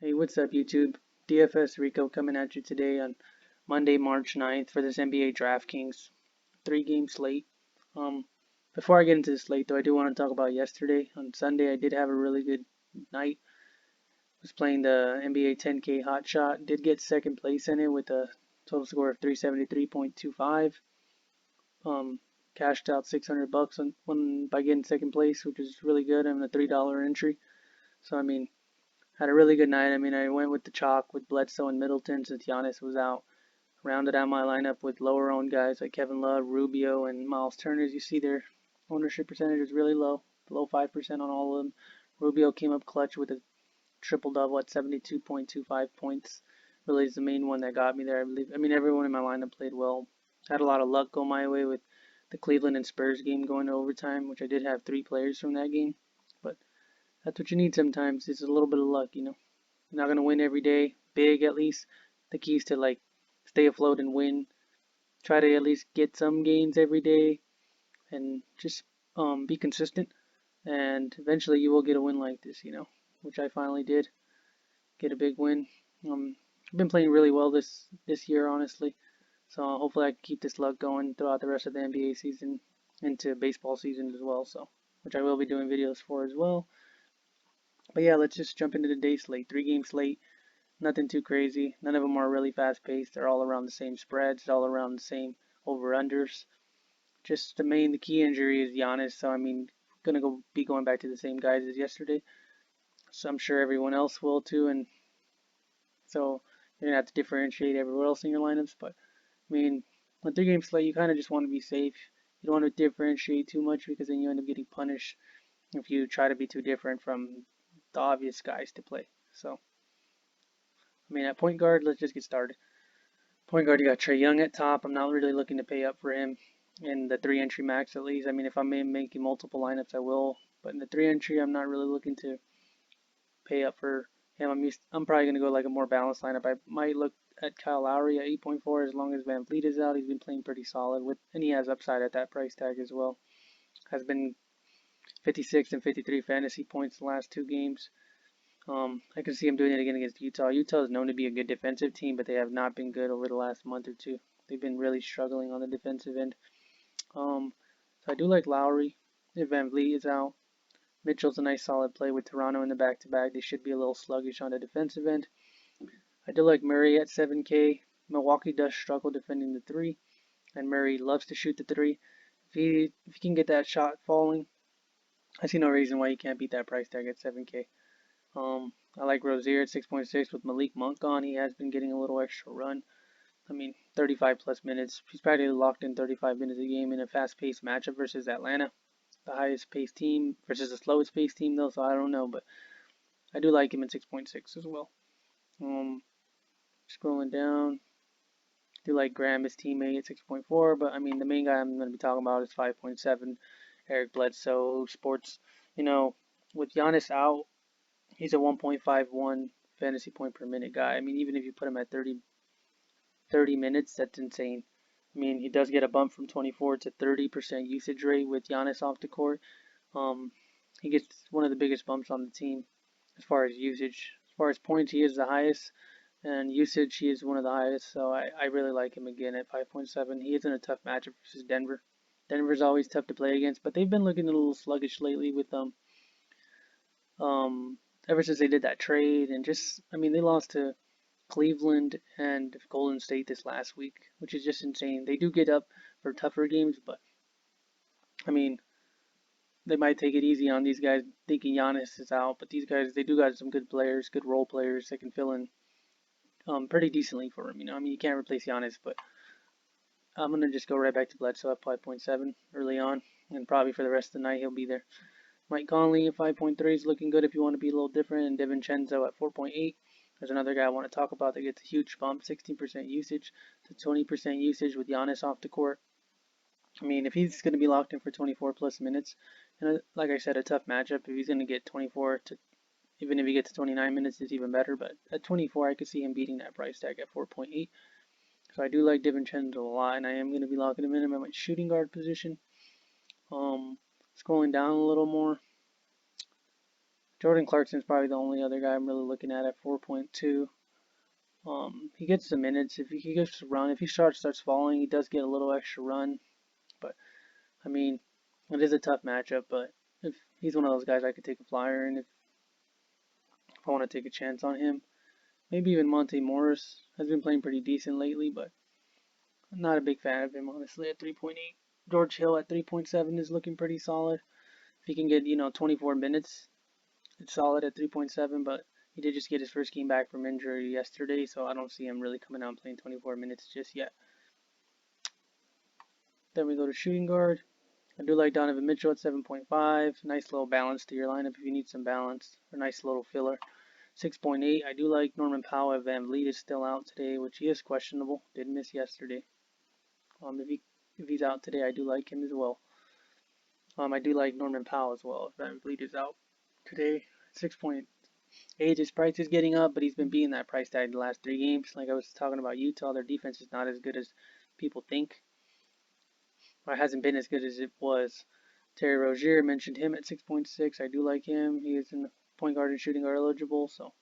Hey, what's up, YouTube? DFS Rico coming at you today on Monday, March 9th for this NBA DraftKings 3-game slate. Um, Before I get into the slate, though, I do want to talk about yesterday. On Sunday, I did have a really good night. Was playing the NBA 10K Hot Shot. Did get second place in it with a total score of 373.25. Cashed out 600 bucks by getting second place, which is really good. I'm a $3 entry. So had a really good night. I went with the chalk with Bledsoe and Middleton since Giannis was out. Rounded out my lineup with lower owned guys like Kevin Love, Rubio, and Miles Turner. As you see, their ownership percentage is really low, below 5% on all of them. Rubio came up clutch with a triple double at 72.25 points. Really is the main one that got me there, I believe. Everyone in my lineup played well. Had a lot of luck go my way with the Cleveland and Spurs game going to overtime, which I did have 3 players from that game. But that's what you need sometimes. It's a little bit of luck. You're not gonna win every day, big at least. The key is to stay afloat and win. Try to at least get some gains every day and just be consistent. And eventually you will get a win like this, which I finally did get a big win. I've been playing really well this year, honestly. So hopefully I can keep this luck going throughout the rest of the NBA season into baseball season as well. So which I will be doing videos for as well. But yeah, let's just jump into the day slate. 3-game slate. Nothing too crazy. None of them are really fast paced. They're all around the same spreads, all around the same over unders. Just the key injury is Giannis. So gonna be going back to the same guys as yesterday. So I'm sure everyone else will too. And so you're gonna have to differentiate everywhere else in your lineups. But on 3-game slate, you kind of just want to be safe. You don't want to differentiate too much because then you end up getting punished if you try to be too different from the obvious guys to play. So at point guard, let's just get started. Point guard, you got Trae Young at top. I'm not really looking to pay up for him in the 3 entry max at least. If I'm making multiple lineups, I will. But in the 3 entry, I'm not really looking to pay up for him. I'm probably going to go like a more balanced lineup. I might look at Kyle Lowry at 8.4 as long as Van Vliet is out. He's been playing pretty solid and he has upside at that price tag as well. Has been 56 and 53 fantasy points the last 2 games. I can see him doing it again against Utah. Utah is known to be a good defensive team, but they have not been good over the last month or two. They've been really struggling on the defensive end. So I do like Lowry if Van Vliet is out. Mitchell's a nice solid play with Toronto in the back-to-back. They should be a little sluggish on the defensive end. I do like Murray at 7K. Milwaukee does struggle defending the 3, and Murray loves to shoot the 3. If he can get that shot falling, I see no reason why he can't beat that price tag at 7K. I like Rozier at 6.6 with Malik Monk on. He has been getting a little extra run. 35 plus minutes. He's practically locked in 35 minutes a game in a fast-paced matchup versus Atlanta, the highest-paced team versus the slowest-paced team, though. So I don't know, but I do like him at 6.6 as well. Scrolling down, I do like Graham, his teammate, at 6.4. But the main guy I'm going to be talking about is 5.7. Eric Bledsoe. Sports, with Giannis out, he's a 1.51 fantasy point per minute guy. Even if you put him at 30 minutes, that's insane. He does get a bump from 24 to 30% usage rate with Giannis off the court. He gets one of the biggest bumps on the team as far as usage. As far as points, he is the highest, and usage, he is one of the highest. So I really like him again at 5.7. He is in a tough matchup versus Denver. Denver's always tough to play against, but they've been looking a little sluggish lately with ever since they did that trade, and they lost to Cleveland and Golden State this last week, which is just insane. They do get up for tougher games, but I mean, they might take it easy on these guys thinking Giannis is out, but these guys, they do got some good players, good role players that can fill in pretty decently for him. You can't replace Giannis, but I'm going to just go right back to Bledsoe at 5.7 early on, and probably for the rest of the night he'll be there. Mike Conley at 5.3 is looking good if you want to be a little different, and DiVincenzo at 4.8. There's another guy I want to talk about that gets a huge bump, 16% usage to 20% usage with Giannis off the court. If he's going to be locked in for 24 plus minutes, and like I said, a tough matchup, if he's going to get 24 to, even if he gets to 29 minutes, it's even better. But at 24, I could see him beating that price tag at 4.8. So I do like DiVincenzo a lot, and I am going to be locking him in at my shooting guard position. Scrolling down a little more, Jordan Clarkson's probably the only other guy I'm really looking at 4.2. He gets the minutes. If he gets a run, if he starts falling, he does get a little extra run. But I mean, it is a tough matchup. But if he's one of those guys I could take a flyer, and if I want to take a chance on him, maybe even Monte Morris has been playing pretty decent lately, but I'm not a big fan of him honestly at 3.8. George Hill at 3.7 is looking pretty solid. If he can get 24 minutes, it's solid at 3.7. But he did just get his first game back from injury yesterday, so I don't see him really coming out and playing 24 minutes just yet. Then we go to shooting guard. I do like Donovan Mitchell at 7.5. Nice little balance to your lineup if you need some balance. Or nice little filler. 6.8. I do like Norman Powell at Van Vliet is still out today, which he is questionable. Did miss yesterday. If he's out today, I do like him as well. I do like Norman Powell as well if Van Vliet is out today. 6.8. His price is getting up, but he's been beating that price tag the last 3 games. Like I was talking about Utah, their defense is not as good as people think. Or hasn't been as good as it was. Terry Rozier mentioned him at 6.6. I do like him. He is in the point guard and shooting guard eligible. So,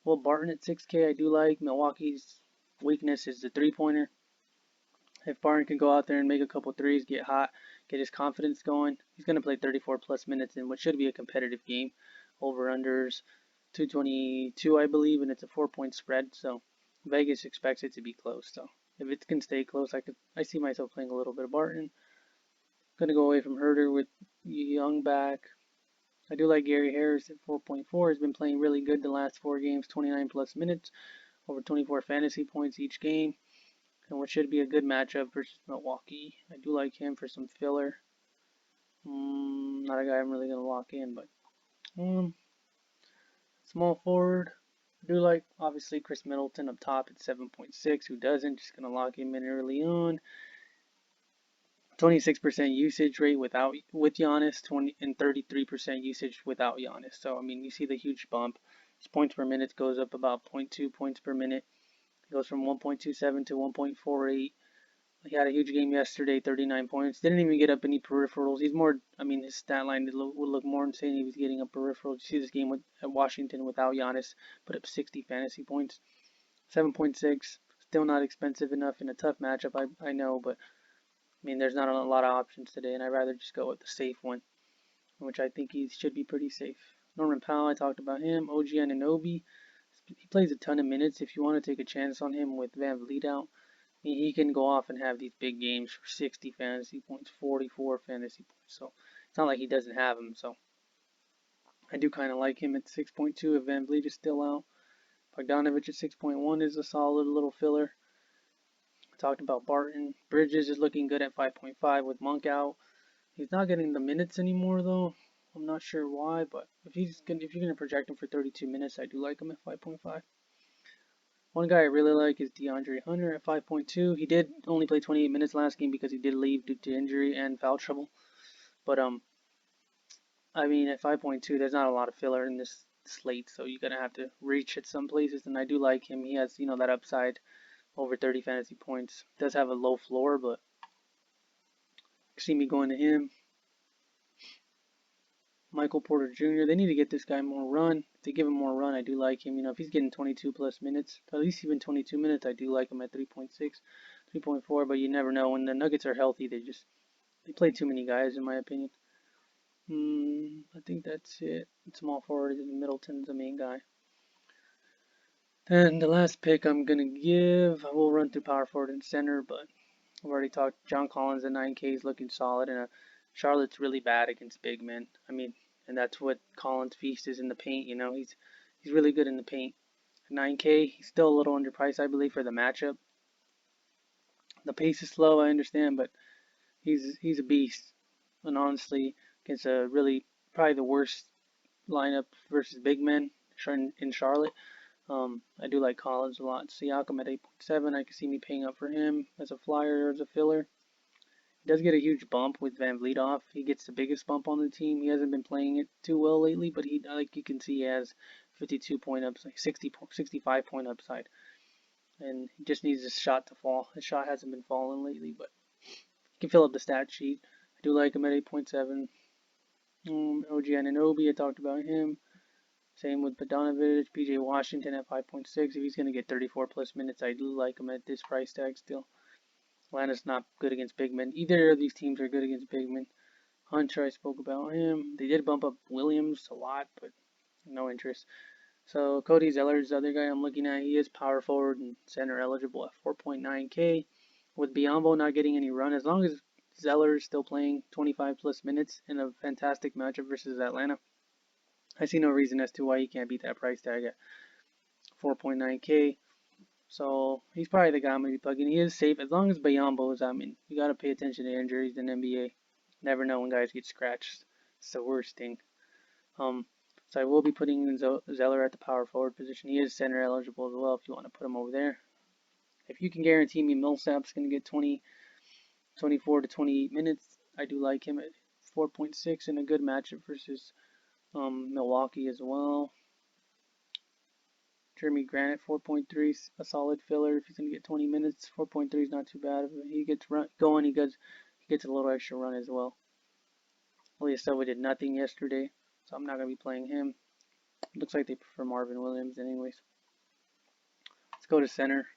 Will Barton at 6K, I do like. Milwaukee's weakness is the 3-pointer. If Barton can go out there and make a couple threes, get hot, get his confidence going, he's going to play 34 plus minutes in what should be a competitive game. Over-unders 222, I believe, and it's a 4-point spread. So, Vegas expects it to be close. So, if it can stay close, I see myself playing a little bit of Barton. Gonna go away from Herter with Young back. I do like Gary Harris at 4.4. Has been playing really good the last 4 games, 29 plus minutes, over 24 fantasy points each game, and what should be a good matchup versus Milwaukee. I do like him for some filler. Not a guy I'm really gonna lock in, but small forward. I do like obviously Chris Middleton up top at 7.6. Who doesn't? Just gonna lock him in early on. 26% usage rate with Giannis, 33% usage without Giannis. So I mean, you see the huge bump. His points per minute goes up about 0.2 points per minute. It goes from 1.27 to 1.48. He had a huge game yesterday, 39 points. Didn't even get up any peripherals. He's more, I mean, his stat line would look more insane if he was getting up peripherals. You see this game at Washington without Giannis, put up 60 fantasy points. 7.6, still not expensive enough in a tough matchup, I know, but I mean, there's not a lot of options today, and I'd rather just go with the safe one, which I think he should be pretty safe. Norman Powell, I talked about him. OG Anunoby, he plays a ton of minutes. If you want to take a chance on him with Van Vliet out, he can go off and have these big games for 60 fantasy points, 44 fantasy points. So it's not like he doesn't have them. So I do kind of like him at 6.2 if Van Vliet is still out. Bogdanovich at 6.1 is a solid little filler. Talked about Barton. Bridges is looking good at 5.5 with Monk out. He's not getting the minutes anymore though. I'm not sure why, but if you're gonna project him for 32 minutes, I do like him at 5.5. One guy I really like is DeAndre Hunter at 5.2. He did only play 28 minutes last game because he did leave due to injury and foul trouble. But I mean at 5.2, there's not a lot of filler in this slate, so you're gonna have to reach at some places. And I do like him. He has that upside. Over 30 fantasy points. Does have a low floor, but you see me going to him. Michael Porter Jr. They need to get this guy more run. If they give him more run, I do like him. If he's getting 22 plus minutes, at least even 22 minutes, I do like him at 3.6, 3.4. But you never know. When the Nuggets are healthy, they play too many guys, in my opinion. I think that's it. Small forward, Middleton's the main guy. And the last pick I'm gonna give, I will run through power forward and center, but I've already talked. John Collins at 9K is looking solid, and Charlotte's really bad against big men. I mean, and that's what Collins' feast is in the paint. He's really good in the paint. At 9K, he's still a little underpriced, I believe, for the matchup. The pace is slow, I understand, but he's a beast. And honestly, against probably the worst lineup versus big men in Charlotte. I do like Collins a lot. Siakam at 8.7. I can see me paying up for him as a flyer or as a filler. He does get a huge bump with Van Vliet off. He gets the biggest bump on the team. He hasn't been playing it too well lately, but like you can see, he has 52 point upside, 65 point upside. And he just needs his shot to fall. His shot hasn't been falling lately, but he can fill up the stat sheet. I do like him at 8.7. OG Anunoby, I talked about him. Same with Bogdanovich, PJ Washington at 5.6. If he's going to get 34 plus minutes, I do like him at this price tag still. Atlanta's not good against big men. Either of these teams are good against big men. Hunter, I spoke about him. They did bump up Williams a lot, but no interest. So Cody Zeller's the other guy I'm looking at. He is power forward and center eligible at 4.9K. With Biyombo not getting any run, as long as Zeller is still playing 25 plus minutes in a fantastic matchup versus Atlanta, I see no reason as to why he can't beat that price tag at 4.9K. So he's probably the guy I'm going to be plugging. He is safe as long as Biyombo is. I mean, you got to pay attention to injuries in NBA. Never know when guys get scratched. It's the worst thing. So I will be putting in Zeller at the power forward position. He is center eligible as well if you want to put him over there. If you can guarantee me Millsap's going to get 24 to 28 minutes, I do like him at 4.6 in a good matchup versus Milwaukee as well. Jeremy Grant at 4.3 is a solid filler if he's going to get 20 minutes. 4.3 is not too bad. If he gets going, he gets a little extra run as well. Ilyasova did nothing yesterday, so I'm not going to be playing him. Looks like they prefer Marvin Williams anyways. Let's go to center,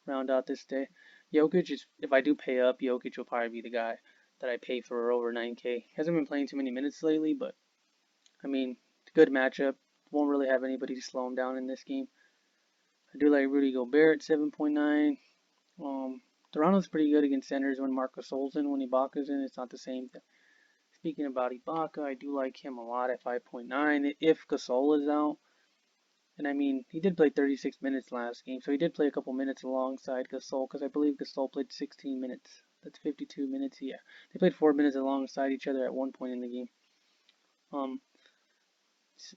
round out this day. Jokic is, if I do pay up, Jokic will probably be the guy that I pay for over 9K. Hasn't been playing too many minutes lately, but I mean, it's a good matchup. Won't really have anybody to slow him down in this game. I do like Rudy Gobert at 7.9. Toronto's pretty good against centers when Marc Gasol's in. When Ibaka's in, it's not the same thing. Speaking about Ibaka, I do like him a lot at 5.9 if Gasol is out. And I mean, he did play 36 minutes last game, so he did play a couple minutes alongside Gasol, because I believe Gasol played 16 minutes. That's 52 minutes, yeah. They played 4 minutes alongside each other at one point in the game.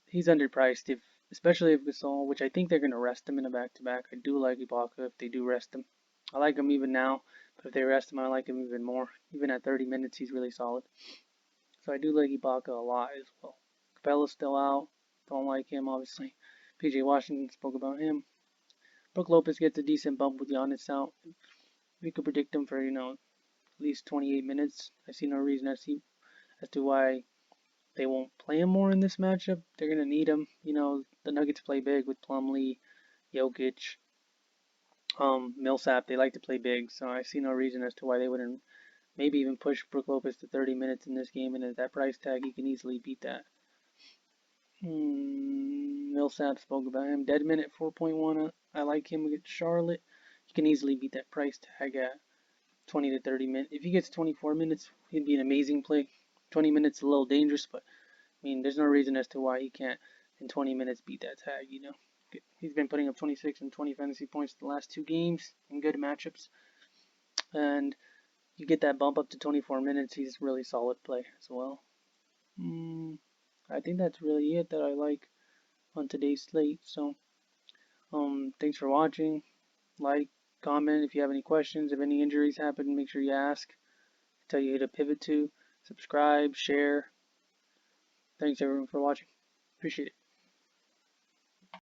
He's underpriced, especially if Gasol, which I think they're going to rest him in a back-to-back. I do like Ibaka if they do rest him. I like him even now, but if they rest him, I like him even more. Even at 30 minutes, he's really solid. So I do like Ibaka a lot as well. Capella's still out. Don't like him, obviously. PJ Washington, spoke about him. Brook Lopez gets a decent bump with Giannis out. We could predict him for, at least 28 minutes. I see no reason as to why they won't play him more in this matchup. They're going to need him. The Nuggets play big with Plumlee, Jokic, Millsap. They like to play big, so I see no reason as to why they wouldn't maybe even push Brook Lopez to 30 minutes in this game, and at that price tag, he can easily beat that. Millsap, spoke about him. Deadman at 4.1. I like him against Charlotte. He can easily beat that price tag at 20 to 30 minutes. If he gets 24 minutes, he'd be an amazing play. 20 minutes a little dangerous, but I mean, there's no reason as to why he can't in 20 minutes beat that tag, He's been putting up 26 and 20 fantasy points the last 2 games in good matchups. And you get that bump up to 24 minutes, he's a really solid play as well. I think that's really it that I like on today's slate. So, thanks for watching. Like, comment if you have any questions. If any injuries happen, make sure you ask. Tell you who to pivot to. Subscribe, share. Thanks everyone for watching. Appreciate it.